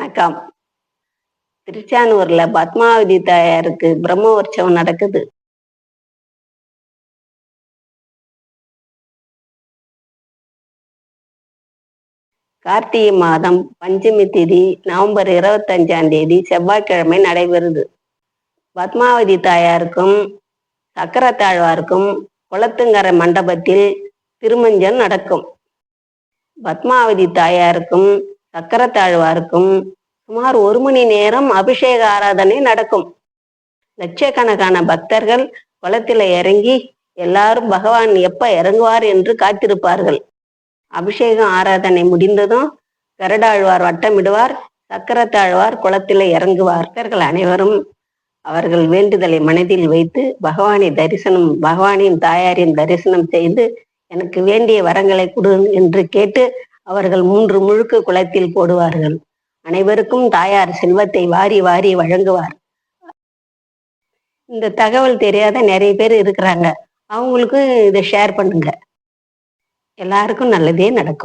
வணக்கம். திருச்சானூர்ல பத்மாவதி தாயாருக்கு பிரம்ம உற்சவம் நடக்குது. கார்த்திகை மாதம் பஞ்சமி திதி நவம்பர் 25ஆம் தேதி செவ்வாய்க்கிழமை நடைபெறுது. பத்மாவதி தாயாருக்கும் சக்கரத்தாழ்வாருக்கும் குளத்துங்கரை மண்டபத்தில் திருமஞ்சம் நடக்கும். பத்மாவதி தாயாருக்கும் சக்கரத்தாழ்வாருக்கும் சுமார் 1 மணி நேரம் அபிஷேக ஆராதனை நடக்கும். லட்சக்கணக்கான பக்தர்கள் குளத்தில் இறங்கி எல்லாரும் பகவான் எப்ப இறங்குவார் என்று காத்திருப்பார்கள். அபிஷேகம் ஆராதனை முடிந்ததும் கருடாழ்வார் வட்டமிடுவார், சக்கரத்தாழ்வார் குளத்தில் இறங்குவார். பக்தர்கள் அனைவரும் அவர்கள் வேண்டுதலை மனதில் வைத்து பகவானின் தாயாரின் தரிசனம் செய்து எனக்கு வேண்டிய வரங்களை கொடு என்று கேட்டு அவர்கள் 3 முழுக்கு குளத்தில் போடுவார்கள். அனைவருக்கும் தாயார் செல்வத்தை வாரி வாரி வழங்குவார். இந்த தகவல் தெரியாத நிறைய பேர் இருக்கிறாங்க. அவங்களுக்கும் இதை ஷேர் பண்ணுங்க. எல்லாருக்கும் நல்லதே நடக்கும்.